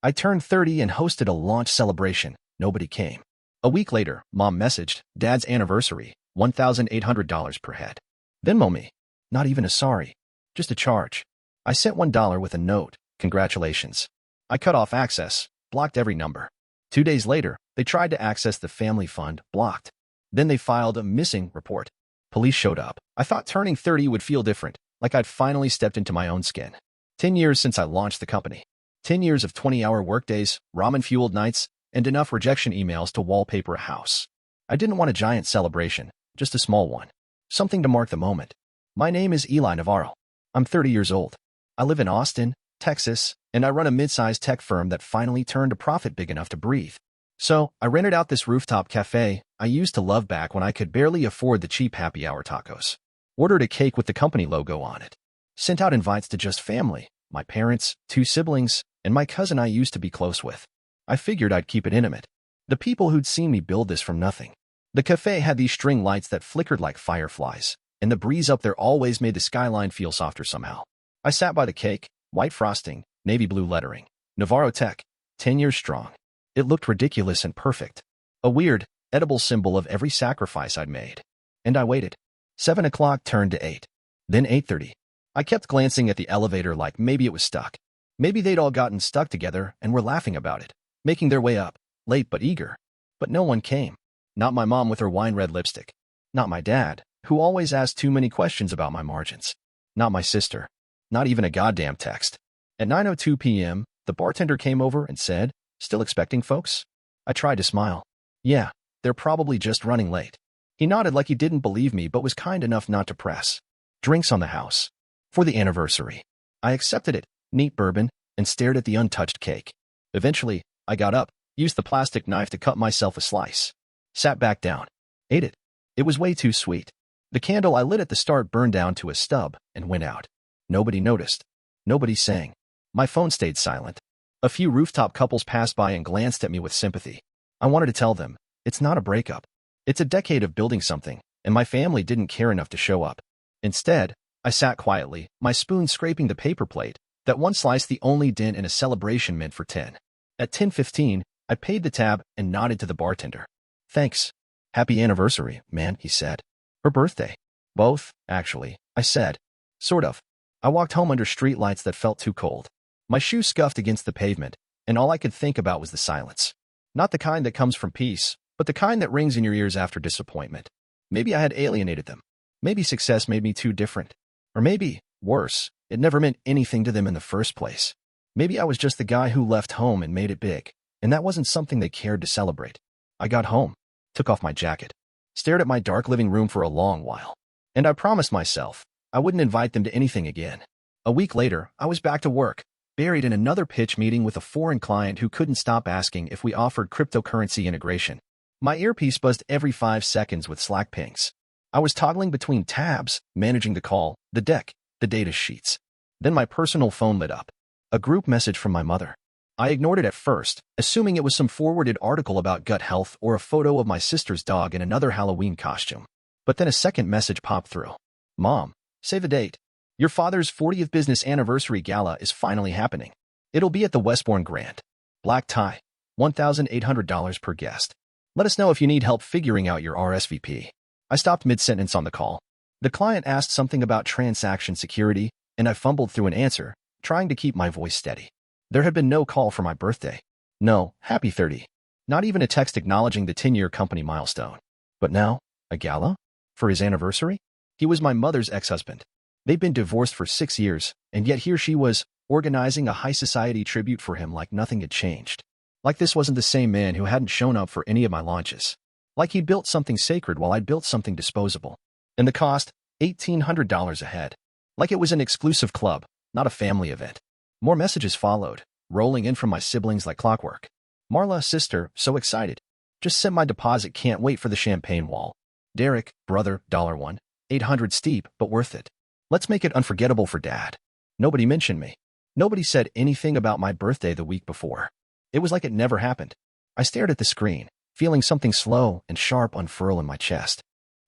I turned 30 and hosted a launch celebration. Nobody came. A week later, Mom messaged, "Dad's anniversary, $1,800 per head. Venmo me." Not even a sorry. Just a charge. I sent $1 with a note, "Congratulations." I cut off access, blocked every number. 2 days later, they tried to access the family fund, blocked. Then they filed a missing report. Police showed up. I thought turning 30 would feel different, like I'd finally stepped into my own skin. 10 years since I launched the company. 10 years of 20-hour workdays, ramen-fueled nights, and enough rejection emails to wallpaper a house. I didn't want a giant celebration, just a small one. Something to mark the moment. My name is Eli Navarro. I'm 30 years old. I live in Austin, Texas, and I run a mid-sized tech firm that finally turned a profit big enough to breathe. So, I rented out this rooftop cafe I used to love back when I could barely afford the cheap happy hour tacos. Ordered a cake with the company logo on it. Sent out invites to just family, my parents, 2 siblings, and my cousin I used to be close with. I figured I'd keep it intimate. The people who'd seen me build this from nothing. The cafe had these string lights that flickered like fireflies, and the breeze up there always made the skyline feel softer somehow. I sat by the cake, white frosting, navy blue lettering. Navarro Tech, 10 years strong. It looked ridiculous and perfect. A weird, edible symbol of every sacrifice I'd made. And I waited. 7 o'clock turned to 8. Then 8:30. I kept glancing at the elevator like maybe it was stuck. Maybe they'd all gotten stuck together and were laughing about it, making their way up, late but eager. But no one came. Not my mom with her wine-red lipstick. Not my dad, who always asked too many questions about my margins. Not my sister. Not even a goddamn text. At 9:02 p.m., the bartender came over and said, "Still expecting folks?" I tried to smile. "Yeah, they're probably just running late." He nodded like he didn't believe me but was kind enough not to press. Drinks on the house. For the anniversary. I accepted it, neat bourbon, and stared at the untouched cake. Eventually, I got up, used the plastic knife to cut myself a slice. Sat back down. Ate it. It was way too sweet. The candle I lit at the start burned down to a stub and went out. Nobody noticed. Nobody sang. My phone stayed silent. A few rooftop couples passed by and glanced at me with sympathy. I wanted to tell them, it's not a breakup. It's a decade of building something, and my family didn't care enough to show up. Instead, I sat quietly, my spoon scraping the paper plate, that one slice the only dent in a celebration meant for 10. At 10:15, I paid the tab and nodded to the bartender. "Thanks. Happy anniversary, man," he said. "Her birthday." "Both, actually," I said. "Sort of." I walked home under streetlights that felt too cold. My shoes scuffed against the pavement, and all I could think about was the silence. Not the kind that comes from peace, but the kind that rings in your ears after disappointment. Maybe I had alienated them. Maybe success made me too different. Or maybe, worse, it never meant anything to them in the first place. Maybe I was just the guy who left home and made it big, and that wasn't something they cared to celebrate. I got home, took off my jacket, stared at my dark living room for a long while, and I promised myself I wouldn't invite them to anything again. A week later, I was back to work, buried in another pitch meeting with a foreign client who couldn't stop asking if we offered cryptocurrency integration. My earpiece buzzed every 5 seconds with Slack pings. I was toggling between tabs, managing the call, the deck, the data sheets. Then my personal phone lit up. A group message from my mother. I ignored it at first, assuming it was some forwarded article about gut health or a photo of my sister's dog in another Halloween costume. But then a second message popped through. "Mom, save the date. Your father's 40th business anniversary gala is finally happening. It'll be at the Westbourne Grand. Black tie, $1,800 per guest. Let us know if you need help figuring out your RSVP." I stopped mid-sentence on the call. The client asked something about transaction security, and I fumbled through an answer, trying to keep my voice steady. There had been no call for my birthday. No, happy 30. Not even a text acknowledging the 10-year company milestone. But now, a gala? For his anniversary? He was my mother's ex-husband. They'd been divorced for 6 years, and yet here she was, organizing a high-society tribute for him like nothing had changed. Like this wasn't the same man who hadn't shown up for any of my launches. Like he'd built something sacred while I'd built something disposable. And the cost, $1,800 a head. Like it was an exclusive club, not a family event. More messages followed, rolling in from my siblings like clockwork. "Marla, sister, so excited. Just sent my deposit, can't wait for the champagne wall. Derek, brother, $1, 800 steep, but worth it. Let's make it unforgettable for Dad." Nobody mentioned me. Nobody said anything about my birthday the week before. It was like it never happened. I stared at the screen, feeling something slow and sharp unfurl in my chest.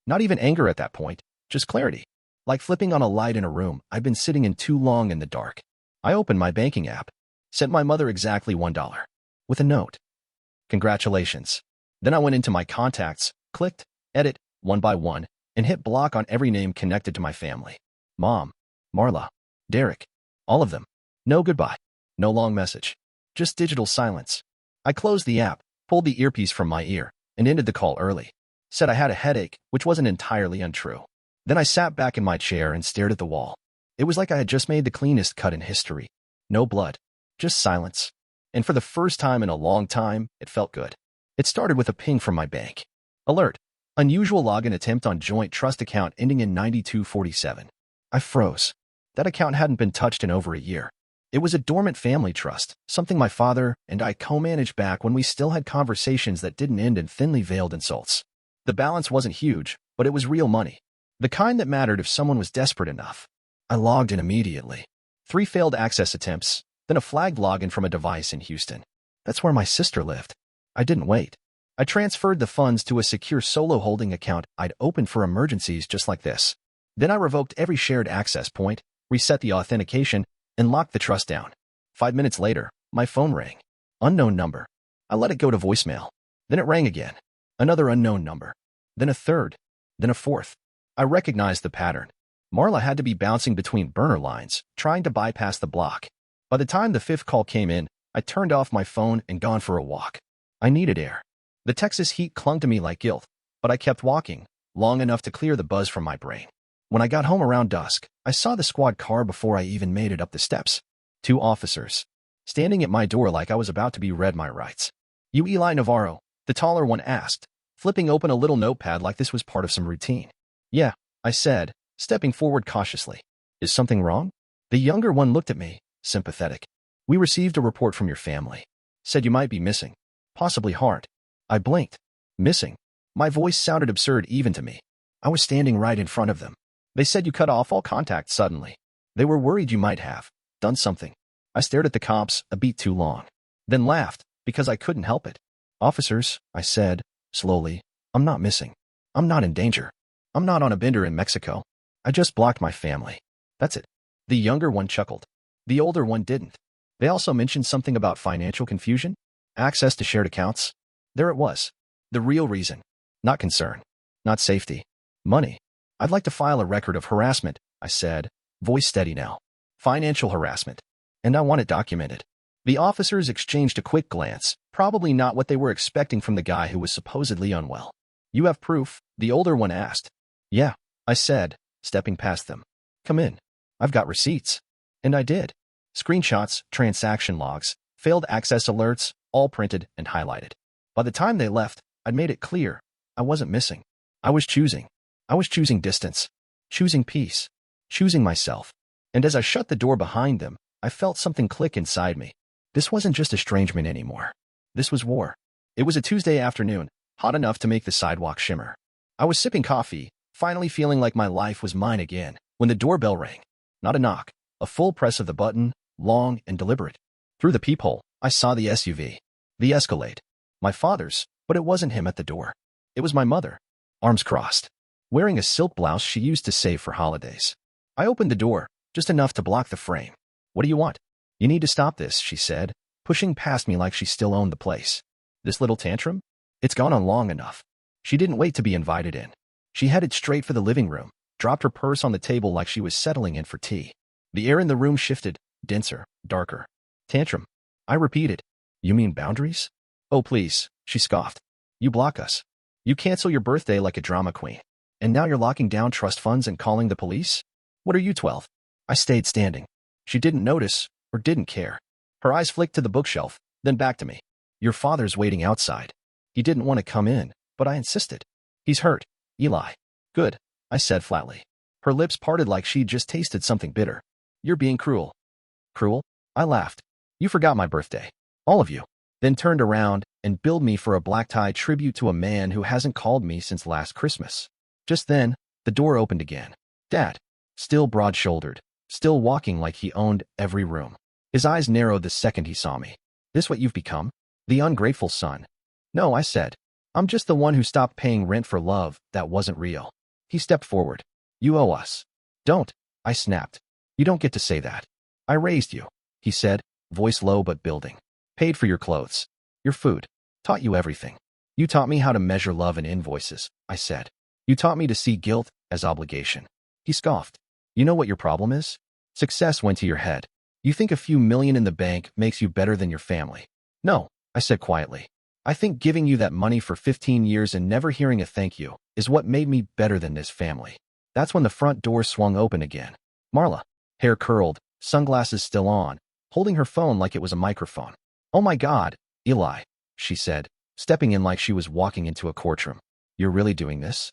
Not even anger at that point, just clarity. Like flipping on a light in a room I'd been sitting in too long in the dark. I opened my banking app. Sent my mother exactly $1. With a note. Congratulations. Then I went into my contacts, clicked edit one by one, and hit block on every name connected to my family. Mom, Marla, Derek, all of them. No goodbye. No long message. Just digital silence. I closed the app, pulled the earpiece from my ear, and ended the call early. Said I had a headache, which wasn't entirely untrue. Then I sat back in my chair and stared at the wall. It was like I had just made the cleanest cut in history. No blood. Just silence. And for the first time in a long time, it felt good. It started with a ping from my bank. Alert. Unusual login attempt on joint trust account ending in 9247. I froze. That account hadn't been touched in over a year. It was a dormant family trust, something my father and I co-managed back when we still had conversations that didn't end in thinly veiled insults. The balance wasn't huge, but it was real money. The kind that mattered if someone was desperate enough. I logged in immediately. 3 failed access attempts, then a flagged login from a device in Houston. That's where my sister lived. I didn't wait. I transferred the funds to a secure solo holding account I'd opened for emergencies just like this. Then I revoked every shared access point, reset the authentication, and locked the trust down. 5 minutes later, my phone rang. Unknown number. I let it go to voicemail. Then it rang again. Another unknown number. Then a third. Then a fourth. I recognized the pattern. Marla had to be bouncing between burner lines, trying to bypass the block. By the time the 5th call came in, I turned off my phone and gone for a walk. I needed air. The Texas heat clung to me like guilt, but I kept walking, long enough to clear the buzz from my brain. When I got home around dusk, I saw the squad car before I even made it up the steps. 2 officers. Standing at my door like I was about to be read my rights. "You Eli Navarro?" the taller one asked, flipping open a little notepad like this was part of some routine. "Yeah," I said, stepping forward cautiously. "Is something wrong?" The younger one looked at me, sympathetic. "We received a report from your family. Said you might be missing. Possibly hard." I blinked. Missing? My voice sounded absurd even to me. I was standing right in front of them. "They said you cut off all contact suddenly. They were worried you might have done something." I stared at the cops a beat too long, then laughed because I couldn't help it. "Officers," I said, slowly, "I'm not missing. I'm not in danger. I'm not on a bender in Mexico. I just blocked my family. That's it." The younger one chuckled. The older one didn't. They also mentioned something about financial confusion, access to shared accounts. There it was. The real reason. Not concern. Not safety. Money. "I'd like to file a record of harassment," I said, voice steady now. "Financial harassment. And I want it documented." The officers exchanged a quick glance, probably not what they were expecting from the guy who was supposedly unwell. "You have proof?" the older one asked. "Yeah," I said, stepping past them. "Come in. I've got receipts." And I did. Screenshots, transaction logs, failed access alerts, all printed and highlighted. By the time they left, I'd made it clear. I wasn't missing. I was choosing. I was choosing distance. Choosing peace. Choosing myself. And as I shut the door behind them, I felt something click inside me. This wasn't just estrangement anymore. This was war. It was a Tuesday afternoon, hot enough to make the sidewalk shimmer. I was sipping coffee, finally feeling like my life was mine again, when the doorbell rang. Not a knock, a full press of the button, long and deliberate. Through the peephole, I saw the SUV. The Escalade. My father's, but it wasn't him at the door. It was my mother, arms crossed, wearing a silk blouse she used to save for holidays. I opened the door, just enough to block the frame. "What do you want?" "You need to stop this," she said, pushing past me like she still owned the place. "This little tantrum? It's gone on long enough." She didn't wait to be invited in. She headed straight for the living room, dropped her purse on the table like she was settling in for tea. The air in the room shifted, denser, darker. "Tantrum," I repeated. "You mean boundaries?" "Oh, please," she scoffed. "You block us. You cancel your birthday like a drama queen. And now you're locking down trust funds and calling the police? What are you, 12? I stayed standing. She didn't notice, or didn't care. Her eyes flicked to the bookshelf, then back to me. "Your father's waiting outside. He didn't want to come in, but I insisted. He's hurt, Eli." "Good," I said flatly. Her lips parted like she'd just tasted something bitter. "You're being cruel." "Cruel?" I laughed. "You forgot my birthday. All of you." Then turned around and billed me for a black-tie tribute to a man who hasn't called me since last Christmas. Just then, the door opened again. Dad, still broad-shouldered, still walking like he owned every room. His eyes narrowed the second he saw me. "This what you've become? The ungrateful son?" "No," I said. "I'm just the one who stopped paying rent for love that wasn't real." He stepped forward. "You owe us." "Don't," I snapped. "You don't get to say that. I raised you," he said, voice low but building. Paid for your clothes, your food, taught you everything. You taught me how to measure love in invoices, I said. You taught me to see guilt as obligation. He scoffed. You know what your problem is? Success went to your head. You think a few million in the bank makes you better than your family. No, I said quietly. I think giving you that money for 15 years and never hearing a thank you is what made me better than this family. That's when the front door swung open again. Marla, hair curled, sunglasses still on, holding her phone like it was a microphone. Oh my God, Eli, she said, stepping in like she was walking into a courtroom. You're really doing this?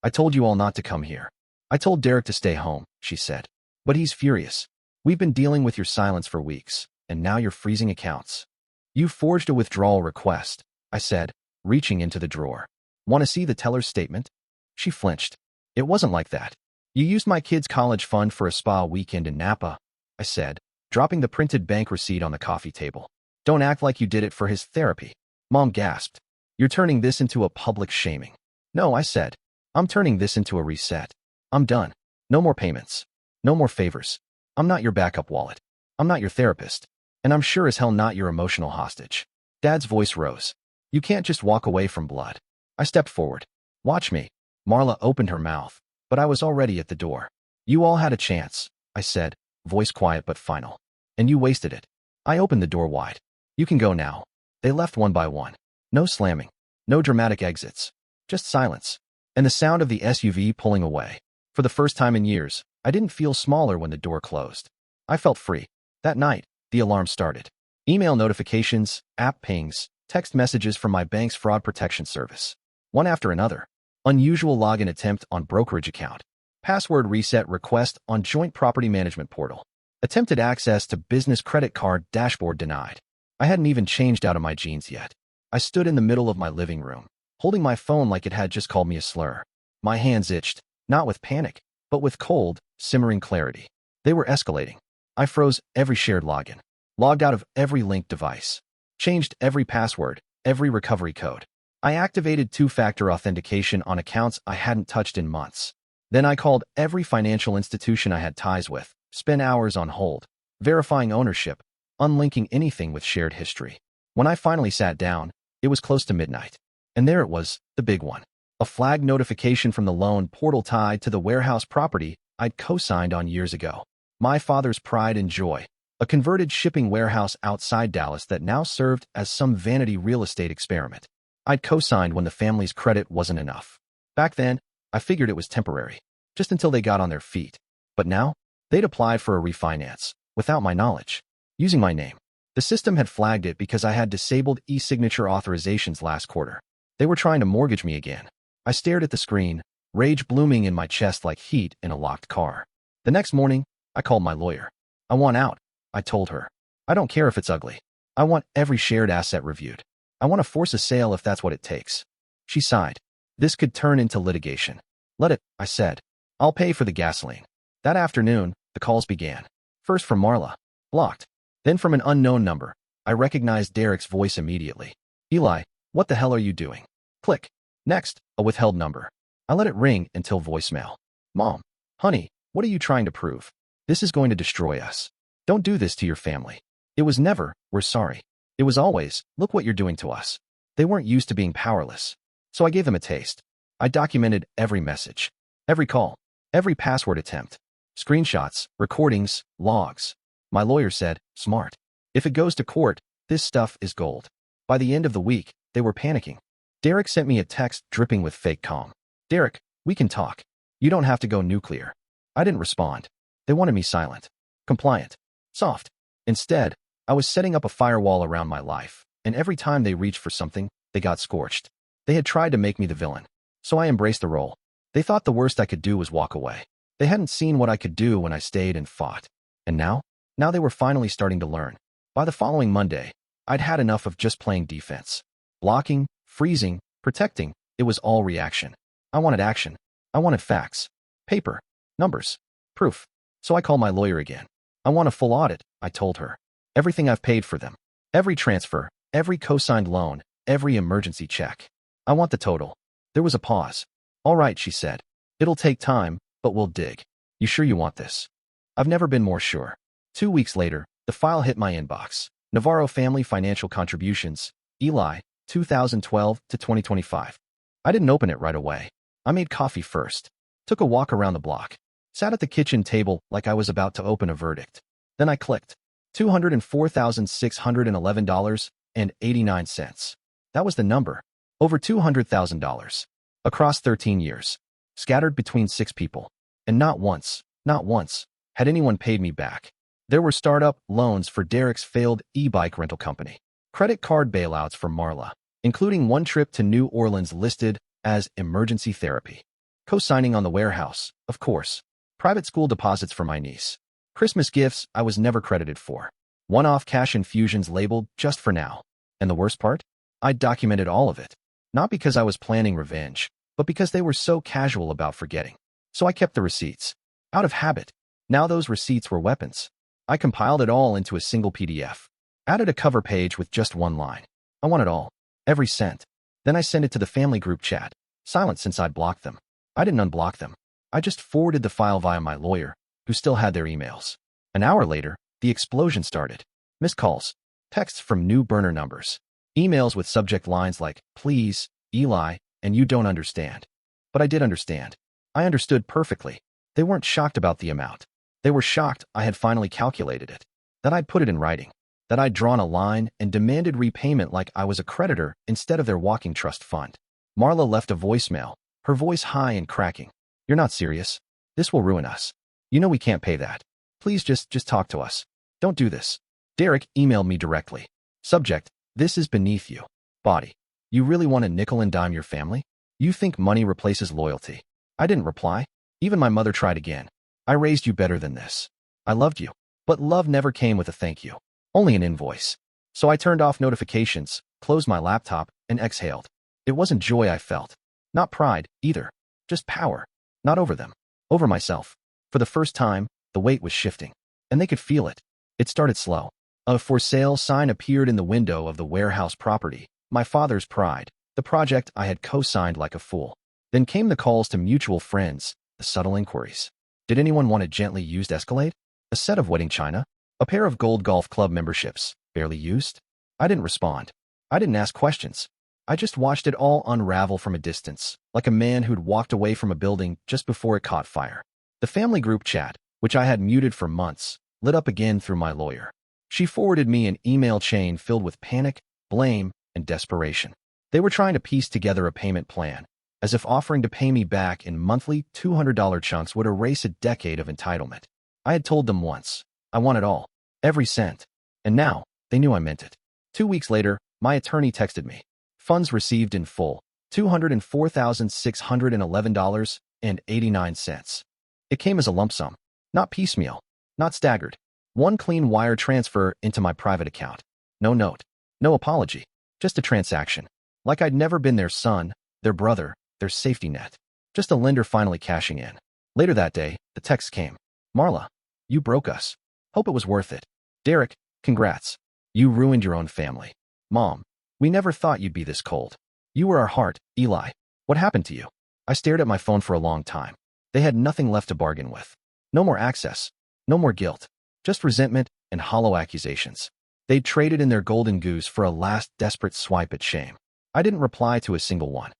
I told you all not to come here. I told Derek to stay home, she said. But he's furious. We've been dealing with your silence for weeks, and now you're freezing accounts. You forged a withdrawal request, I said, reaching into the drawer. Want to see the teller's statement? She flinched. It wasn't like that. You used my kid's college fund for a spa weekend in Napa, I said, dropping the printed bank receipt on the coffee table. Don't act like you did it for his therapy. Mom gasped. You're turning this into a public shaming. No, I said. I'm turning this into a reset. I'm done. No more payments. No more favors. I'm not your backup wallet. I'm not your therapist. And I'm sure as hell not your emotional hostage. Dad's voice rose. You can't just walk away from blood. I stepped forward. Watch me. Marla opened her mouth, but I was already at the door. You all had a chance, I said, voice quiet but final. And you wasted it. I opened the door wide. You can go now. They left one by one. No slamming. No dramatic exits. Just silence. And the sound of the SUV pulling away. For the first time in years, I didn't feel smaller when the door closed. I felt free. That night, the alarm started. Email notifications, app pings, text messages from my bank's fraud protection service. One after another. Unusual login attempt on brokerage account. Password reset request on joint property management portal. Attempted access to business credit card dashboard denied. I hadn't even changed out of my jeans yet. I stood in the middle of my living room, holding my phone like it had just called me a slur. My hands itched, not with panic, but with cold, simmering clarity. They were escalating. I froze every shared login, logged out of every linked device, changed every password, every recovery code. I activated two-factor authentication on accounts I hadn't touched in months. Then I called every financial institution I had ties with, spent hours on hold, verifying ownership, unlinking anything with shared history. When I finally sat down, it was close to midnight. And there it was, the big one. A flag notification from the loan portal tied to the warehouse property I'd co-signed on years ago. My father's pride and joy. A converted shipping warehouse outside Dallas that now served as some vanity real estate experiment. I'd co-signed when the family's credit wasn't enough. Back then, I figured it was temporary, just until they got on their feet. But now, they'd applied for a refinance, without my knowledge, using my name. The system had flagged it because I had disabled e-signature authorizations last quarter. They were trying to mortgage me again. I stared at the screen, rage blooming in my chest like heat in a locked car. The next morning, I called my lawyer. I want out, I told her. I don't care if it's ugly. I want every shared asset reviewed. I want to force a sale if that's what it takes. She sighed. This could turn into litigation. Let it, I said. I'll pay for the gasoline. That afternoon, the calls began. First from Marla. Blocked. Then from an unknown number. I recognized Derek's voice immediately. Eli, what the hell are you doing? Click. Next, a withheld number. I let it ring until voicemail. Mom. Honey, what are you trying to prove? This is going to destroy us. Don't do this to your family. It was never, we're sorry. It was always, look what you're doing to us. They weren't used to being powerless. So I gave them a taste. I documented every message, every call, every password attempt, screenshots, recordings, logs. My lawyer said, smart. If it goes to court, this stuff is gold. By the end of the week, they were panicking. Derek sent me a text dripping with fake calm. Derek, we can talk. You don't have to go nuclear. I didn't respond. They wanted me silent, compliant, soft. Instead, I was setting up a firewall around my life, and every time they reached for something, they got scorched. They had tried to make me the villain, so I embraced the role. They thought the worst I could do was walk away. They hadn't seen what I could do when I stayed and fought. And now they were finally starting to learn. By the following Monday, I'd had enough of just playing defense. Blocking, freezing, protecting, it was all reaction. I wanted action. I wanted facts. Paper. Numbers. Proof. So I called my lawyer again. I want a full audit, I told her. Everything I've paid for them. Every transfer, every co-signed loan, every emergency check. I want the total. There was a pause. All right, she said. It'll take time, but we'll dig. You sure you want this? I've never been more sure. 2 weeks later, The file hit my inbox. Navarro Family Financial Contributions, Eli, 2012 to 2025. I didn't open it right away. I made coffee first. Took a walk around the block. Sat at the kitchen table like I was about to open a verdict. Then I clicked. $204,611.89. That was the number. Over $200,000. Across 13 years. Scattered between 6 people. And not once, had anyone paid me back. There were startup loans for Derek's failed e-bike rental company. Credit card bailouts for Marla, including one trip to New Orleans listed as emergency therapy. Co-signing on the warehouse, of course. Private school deposits for my niece. Christmas gifts I was never credited for. One-off cash infusions labeled just for now. And the worst part? I documented all of it. Not because I was planning revenge, but because they were so casual about forgetting. So I kept the receipts. Out of habit. Now those receipts were weapons. I compiled it all into a single PDF. Added a cover page with just one line. I want it all. Every cent. Then I sent it to the family group chat. Silent since I'd blocked them. I didn't unblock them. I just forwarded the file via my lawyer, who still had their emails. An hour later, the explosion started. Missed calls. Texts from new burner numbers. Emails with subject lines like, please, Eli, and you don't understand. But I did understand. I understood perfectly. They weren't shocked about the amount. They were shocked I had finally calculated it. That I'd put it in writing. That I'd drawn a line and demanded repayment like I was a creditor instead of their walking trust fund. Marla left a voicemail, her voice high and cracking. You're not serious. This will ruin us. You know we can't pay that. Please just talk to us. Don't do this. Derek emailed me directly. Subject, this is beneath you. Body, you really want to nickel and dime your family? You think money replaces loyalty? I didn't reply. Even my mother tried again. I raised you better than this. I loved you. But love never came with a thank you. Only an invoice. So I turned off notifications, closed my laptop, and exhaled. It wasn't joy I felt. Not pride, either. Just power. Not over them. Over myself. For the first time, the weight was shifting. And they could feel it. It started slow. A for sale sign appeared in the window of the warehouse property. My father's pride. The project I had co-signed like a fool. Then came the calls to mutual friends, the subtle inquiries. Did anyone want a gently used Escalade? A set of wedding china? A pair of gold golf club memberships, barely used? I didn't respond. I didn't ask questions. I just watched it all unravel from a distance, like a man who'd walked away from a building just before it caught fire. The family group chat, which I had muted for months, lit up again through my lawyer. She forwarded me an email chain filled with panic, blame, and desperation. They were trying to piece together a payment plan, as if offering to pay me back in monthly $200 chunks would erase a decade of entitlement. I had told them once, I want it all, every cent. And now, they knew I meant it. 2 weeks later, my attorney texted me. Funds received in full, $204,611.89. It came as a lump sum, not piecemeal, not staggered. One clean wire transfer into my private account. No note, no apology, just a transaction. Like I'd never been their son, their brother, their safety net. Just a lender finally cashing in. Later that day, the text came. Marla, you broke us. Hope it was worth it. Derek, congrats. You ruined your own family. Mom, we never thought you'd be this cold. You were our heart, Eli. What happened to you? I stared at my phone for a long time. They had nothing left to bargain with. No more access. No more guilt. Just resentment and hollow accusations. They'd traded in their golden goose for a last desperate swipe at shame. I didn't reply to a single one.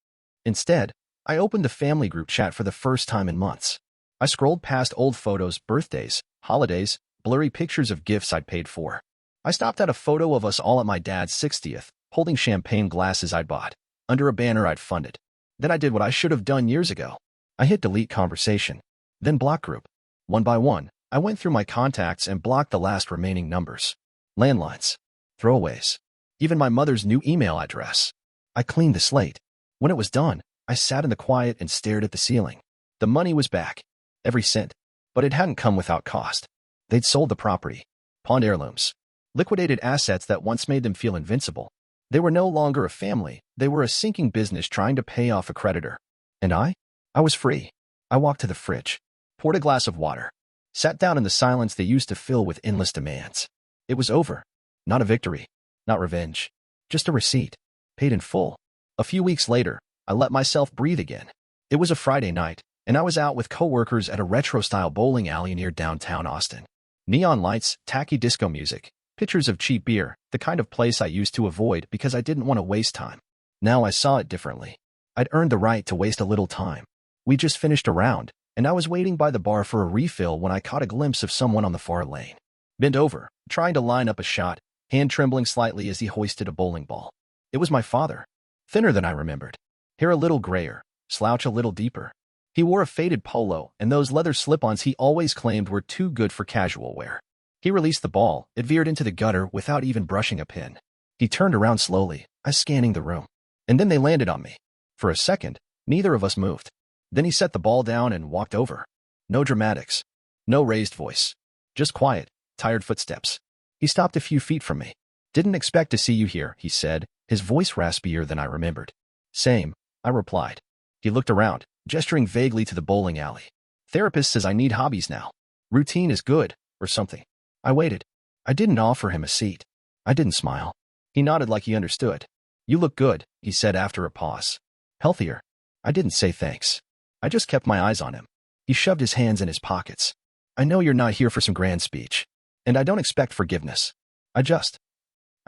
Instead, I opened the family group chat for the first time in months. I scrolled past old photos, birthdays, holidays, blurry pictures of gifts I'd paid for. I stopped at a photo of us all at my dad's 60th, holding champagne glasses I'd bought, under a banner I'd funded. Then I did what I should have done years ago. I hit delete conversation, then block group. One by one, I went through my contacts and blocked the last remaining numbers. Landlines. Throwaways. Even my mother's new email address. I cleaned the slate. When it was done, I sat in the quiet and stared at the ceiling. The money was back. Every cent. But it hadn't come without cost. They'd sold the property. Pawned heirlooms. Liquidated assets that once made them feel invincible. They were no longer a family. They were a sinking business trying to pay off a creditor. And I was free. I walked to the fridge. Poured a glass of water. Sat down in the silence they used to fill with endless demands. It was over. Not a victory. Not revenge. Just a receipt. Paid in full. A few weeks later, I let myself breathe again. It was a Friday night, and I was out with coworkers at a retro-style bowling alley near downtown Austin. Neon lights, tacky disco music, pictures of cheap beer, the kind of place I used to avoid because I didn't want to waste time. Now I saw it differently. I'd earned the right to waste a little time. We just finished a round, and I was waiting by the bar for a refill when I caught a glimpse of someone on the far lane. Bent over, trying to line up a shot, hand trembling slightly as he hoisted a bowling ball. It was my father. Thinner than I remembered. Hair a little grayer, slouch a little deeper. He wore a faded polo and those leather slip-ons he always claimed were too good for casual wear. He released the ball. It veered into the gutter without even brushing a pin. He turned around slowly, eyes scanning the room. And then they landed on me. For a second, neither of us moved. Then he set the ball down and walked over. No dramatics. No raised voice. Just quiet, tired footsteps. He stopped a few feet from me. Didn't expect to see you here, he said, his voice raspier than I remembered. Same, I replied. He looked around, gesturing vaguely to the bowling alley. Therapist says I need hobbies now. Routine is good, or something. I waited. I didn't offer him a seat. I didn't smile. He nodded like he understood. You look good, he said after a pause. Healthier. I didn't say thanks. I just kept my eyes on him. He shoved his hands in his pockets. I know you're not here for some grand speech. And I don't expect forgiveness. I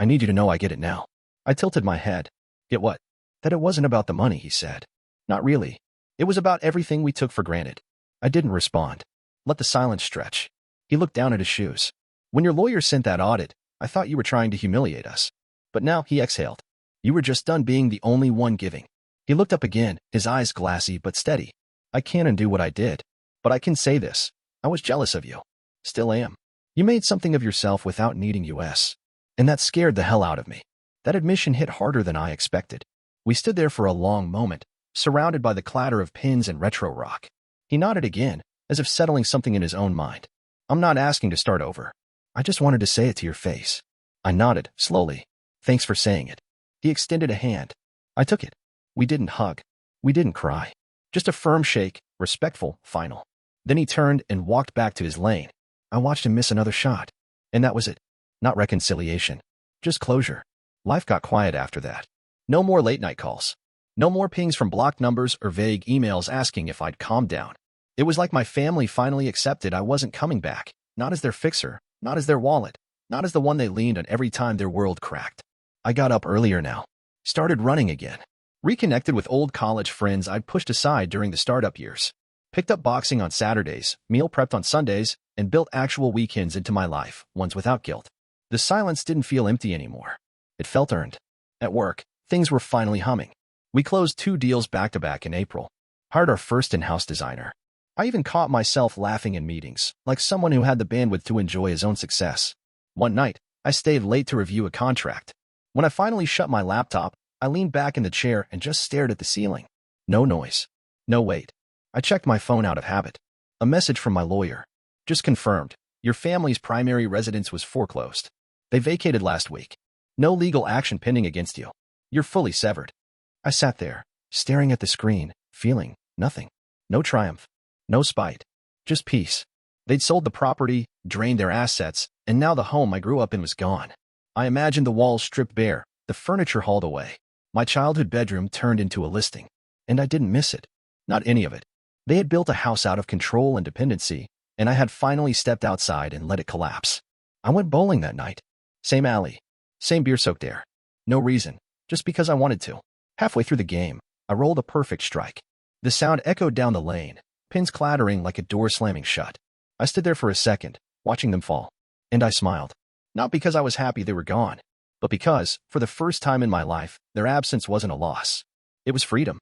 need you to know I get it now. I tilted my head. Get what? That it wasn't about the money, he said. Not really. It was about everything we took for granted. I didn't respond. Let the silence stretch. He looked down at his shoes. When your lawyer sent that audit, I thought you were trying to humiliate us. But now, he exhaled. You were just done being the only one giving. He looked up again, his eyes glassy but steady. I can't undo what I did. But I can say this. I was jealous of you. Still am. You made something of yourself without needing us. And that scared the hell out of me. That admission hit harder than I expected. We stood there for a long moment, surrounded by the clatter of pins and retro rock. He nodded again, as if settling something in his own mind. I'm not asking to start over. I just wanted to say it to your face. I nodded, slowly. Thanks for saying it. He extended a hand. I took it. We didn't hug. We didn't cry. Just a firm shake, respectful, final. Then he turned and walked back to his lane. I watched him miss another shot. And that was it. Not reconciliation. Just closure. Life got quiet after that. No more late-night calls. No more pings from blocked numbers or vague emails asking if I'd calmed down. It was like my family finally accepted I wasn't coming back, not as their fixer, not as their wallet, not as the one they leaned on every time their world cracked. I got up earlier now. Started running again. Reconnected with old college friends I'd pushed aside during the startup years. Picked up boxing on Saturdays, meal prepped on Sundays, and built actual weekends into my life, ones without guilt. The silence didn't feel empty anymore. It felt earned. At work, things were finally humming. We closed 2 deals back-to-back in April. Hired our first in-house designer. I even caught myself laughing in meetings, like someone who had the bandwidth to enjoy his own success. One night, I stayed late to review a contract. When I finally shut my laptop, I leaned back in the chair and just stared at the ceiling. No noise. No wait. I checked my phone out of habit. A message from my lawyer. Just confirmed. Your family's primary residence was foreclosed. They vacated last week. No legal action pending against you. You're fully severed. I sat there, staring at the screen, feeling nothing. No triumph. No spite. Just peace. They'd sold the property, drained their assets, and now the home I grew up in was gone. I imagined the walls stripped bare, the furniture hauled away. My childhood bedroom turned into a listing. And I didn't miss it. Not any of it. They had built a house out of control and dependency, and I had finally stepped outside and let it collapse. I went bowling that night. Same alley. Same beer-soaked air. No reason. Just because I wanted to. Halfway through the game, I rolled a perfect strike. The sound echoed down the lane, pins clattering like a door slamming shut. I stood there for a second, watching them fall. And I smiled. Not because I was happy they were gone, but because, for the first time in my life, their absence wasn't a loss. It was freedom.